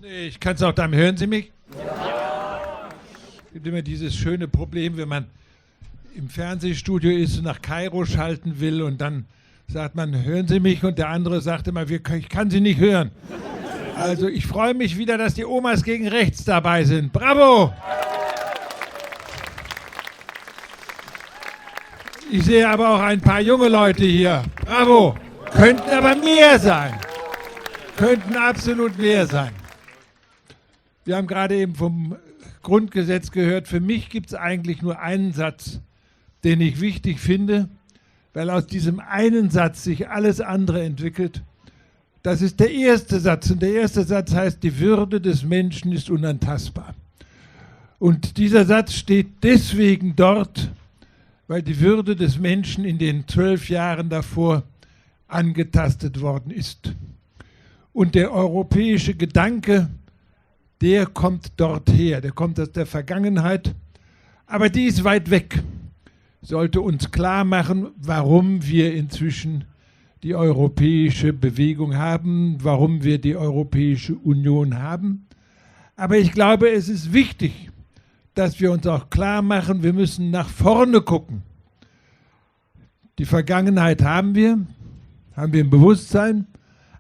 Nee, ich kann es auch dann. Hören Sie mich? Ja. Es gibt immer dieses schöne Problem, wenn man im Fernsehstudio ist und nach Kairo schalten will und dann sagt man, hören Sie mich? Und der andere sagt immer, ich kann Sie nicht hören. Also ich freue mich wieder, dass die Omas gegen rechts dabei sind. Bravo! Ich sehe aber auch ein paar junge Leute hier. Bravo! Könnten aber mehr sein. Könnten absolut mehr sein. Wir haben gerade eben vom Grundgesetz gehört, für mich gibt es eigentlich nur einen Satz, den ich wichtig finde, weil aus diesem einen Satz sich alles andere entwickelt. Das ist der erste Satz. Und der erste Satz heißt, die Würde des Menschen ist unantastbar. Und dieser Satz steht deswegen dort, weil die Würde des Menschen in den 12 Jahren davor angetastet worden ist. Und der europäische Gedanke, der kommt dort her, der kommt aus der Vergangenheit, aber die ist weit weg. Sollte uns klar machen, warum wir inzwischen die europäische Bewegung haben, warum wir die Europäische Union haben. Aber ich glaube, es ist wichtig, dass wir uns auch klar machen, wir müssen nach vorne gucken. Die Vergangenheit haben wir im Bewusstsein,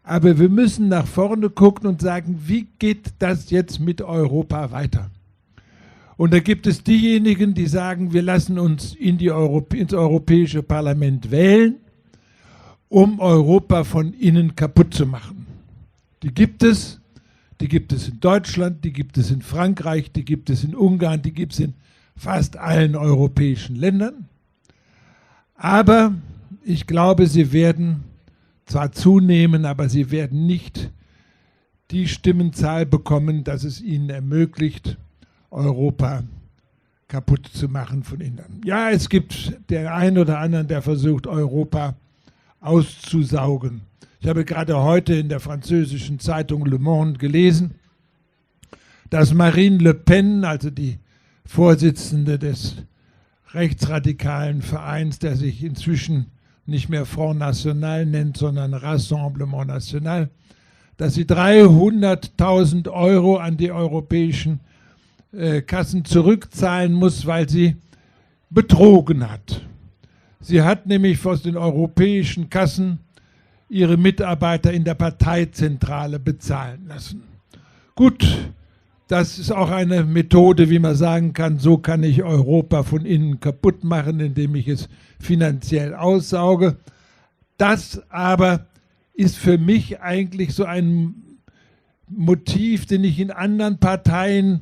aber wir müssen nach vorne gucken und sagen, wie geht das jetzt mit Europa weiter? Und da gibt es diejenigen, die sagen, wir lassen uns ins Europäische Parlament wählen, um Europa von innen kaputt zu machen. Die gibt es in Deutschland, die gibt es in Frankreich, die gibt es in Ungarn, die gibt es in fast allen europäischen Ländern. Aber ich glaube, sie werden zwar zunehmen, aber sie werden nicht die Stimmenzahl bekommen, dass es ihnen ermöglicht, Europa kaputt zu machen von innen. Ja, es gibt den einen oder anderen, der versucht, Europa auszusaugen. Ich habe gerade heute in der französischen Zeitung Le Monde gelesen, dass Marine Le Pen, also die Vorsitzende des rechtsradikalen Vereins, der sich inzwischen nicht mehr Front National nennt, sondern Rassemblement National, dass sie 300.000 Euro an die europäischen Kassen zurückzahlen muss, weil sie betrogen hat. Sie hat nämlich aus den europäischen Kassen ihre Mitarbeiter in der Parteizentrale bezahlen lassen. Gut, das ist auch eine Methode, wie man sagen kann, so kann ich Europa von innen kaputt machen, indem ich es finanziell aussauge. Das aber ist für mich eigentlich so ein Motiv, den ich in anderen Parteien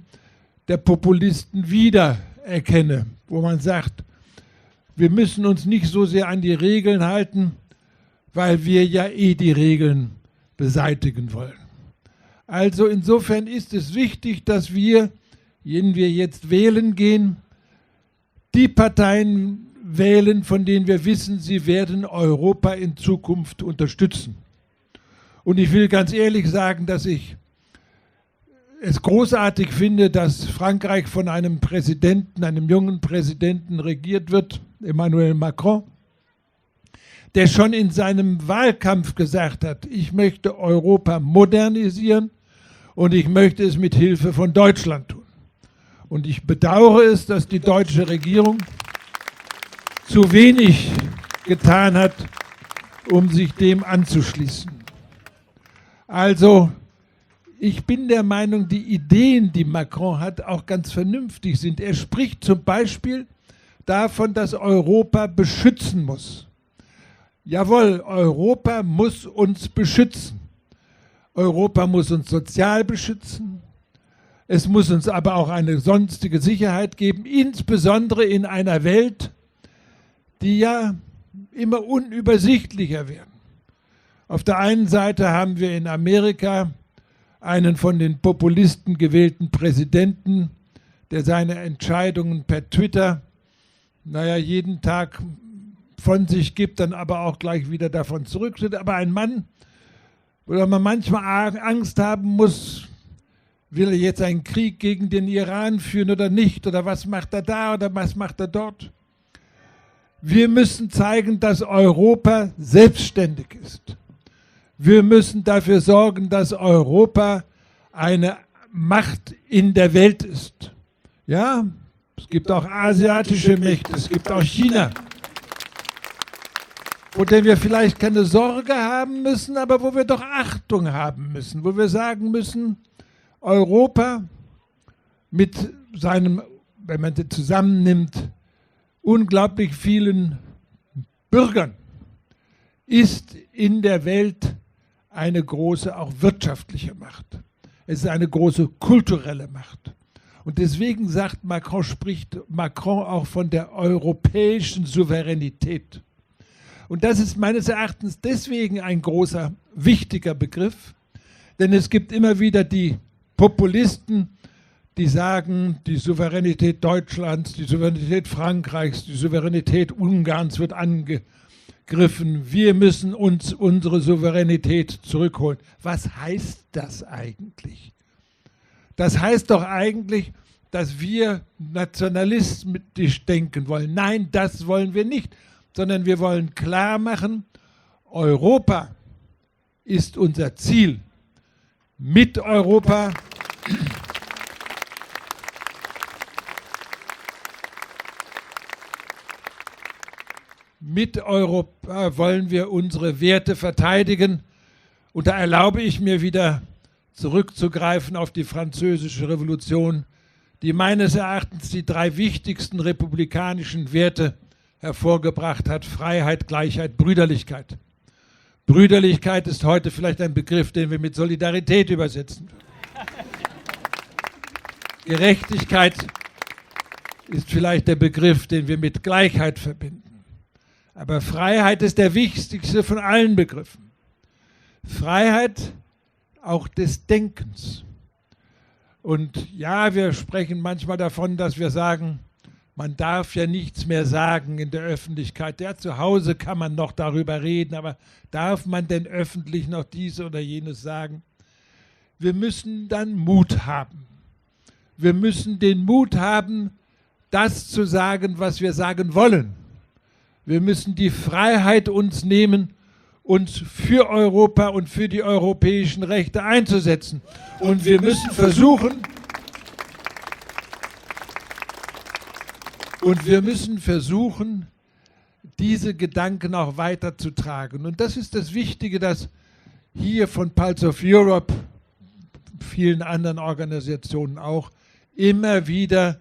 der Populisten wiedererkenne, wo man sagt, wir müssen uns nicht so sehr an die Regeln halten, weil wir ja die Regeln beseitigen wollen. Also insofern ist es wichtig, dass wir, wenn wir jetzt wählen gehen, die Parteien wählen, von denen wir wissen, sie werden Europa in Zukunft unterstützen. Und ich will ganz ehrlich sagen, dass ich es großartig finde, dass Frankreich von einem Präsidenten, einem jungen Präsidenten regiert wird, Emmanuel Macron, der schon in seinem Wahlkampf gesagt hat, ich möchte Europa modernisieren und ich möchte es mit Hilfe von Deutschland tun. Und ich bedauere es, dass die deutsche Regierung zu wenig getan hat, um sich dem anzuschließen. Also, ich bin der Meinung, die Ideen, die Macron hat, auch ganz vernünftig sind. Er spricht zum Beispiel davon, dass Europa beschützen muss. Jawohl, Europa muss uns beschützen. Europa muss uns sozial beschützen. Es muss uns aber auch eine sonstige Sicherheit geben, insbesondere in einer Welt, die ja immer unübersichtlicher wird. Auf der einen Seite haben wir in Amerika einen von den Populisten gewählten Präsidenten, der seine Entscheidungen per Twitter, jeden Tag von sich gibt, dann aber auch gleich wieder davon zurücktritt. Aber ein Mann, wo man manchmal Angst haben muss, will er jetzt einen Krieg gegen den Iran führen oder nicht? Oder was macht er da oder was macht er dort? Wir müssen zeigen, dass Europa selbstständig ist. Wir müssen dafür sorgen, dass Europa eine Macht in der Welt ist. Ja, es gibt auch asiatische Mächte, es gibt auch China, vor dem wir vielleicht keine Sorge haben müssen, aber wo wir doch Achtung haben müssen, wo wir sagen müssen, Europa mit seinem, wenn man sie zusammennimmt, unglaublich vielen Bürgern ist in der Welt eine große, auch wirtschaftliche Macht. Es ist eine große kulturelle Macht. Und deswegen sagt Macron, spricht Macron auch von der europäischen Souveränität. Und das ist meines Erachtens deswegen ein großer, wichtiger Begriff, denn es gibt immer wieder die Populisten, die sagen, die Souveränität Deutschlands, die Souveränität Frankreichs, die Souveränität Ungarns wird angegriffen. Wir müssen uns unsere Souveränität zurückholen. Was heißt das eigentlich? Das heißt doch eigentlich, dass wir nationalistisch denken wollen. Nein, das wollen wir nicht, sondern wir wollen klar machen, Europa ist unser Ziel. Mit Europa wollen wir unsere Werte verteidigen. Und da erlaube ich mir wieder zurückzugreifen auf die Französische Revolution, die meines Erachtens die 3 wichtigsten republikanischen Werte hervorgebracht hat: Freiheit, Gleichheit, Brüderlichkeit. Brüderlichkeit ist heute vielleicht ein Begriff, den wir mit Solidarität übersetzen würden. Gerechtigkeit ist vielleicht der Begriff, den wir mit Gleichheit verbinden. Aber Freiheit ist der wichtigste von allen Begriffen. Freiheit auch des Denkens. Und ja, wir sprechen manchmal davon, dass wir sagen, man darf ja nichts mehr sagen in der Öffentlichkeit. Ja, zu Hause kann man noch darüber reden, aber darf man denn öffentlich noch dies oder jenes sagen? Wir müssen dann Mut haben. Wir müssen den Mut haben, das zu sagen, was wir sagen wollen. Wir müssen die Freiheit uns nehmen, uns für Europa und für die europäischen Rechte einzusetzen. Und wir müssen versuchen, diese Gedanken auch weiterzutragen. Und das ist das Wichtige, dass hier von Pulse of Europe, vielen anderen Organisationen auch, immer wieder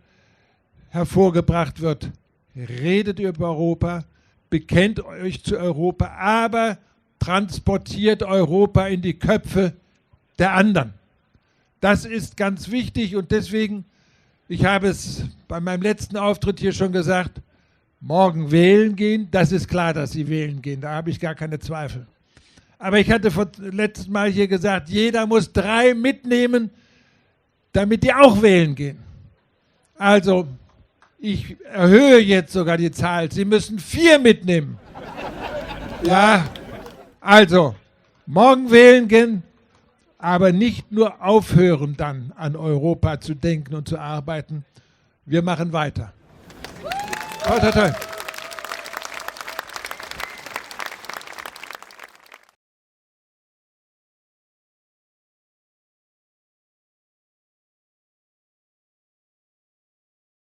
hervorgebracht wird. Redet über Europa, bekennt euch zu Europa, aber transportiert Europa in die Köpfe der anderen. Das ist ganz wichtig und deswegen, ich habe es bei meinem letzten Auftritt hier schon gesagt, morgen wählen gehen, das ist klar, dass Sie wählen gehen, da habe ich gar keine Zweifel. Aber ich hatte letztes Mal hier gesagt, jeder muss 3 mitnehmen, damit die auch wählen gehen. Also, ich erhöhe jetzt sogar die Zahl. Sie müssen 4 mitnehmen. Ja, also, morgen wählen gehen, aber nicht nur aufhören dann an Europa zu denken und zu arbeiten. Wir machen weiter. Toi, toi, toi.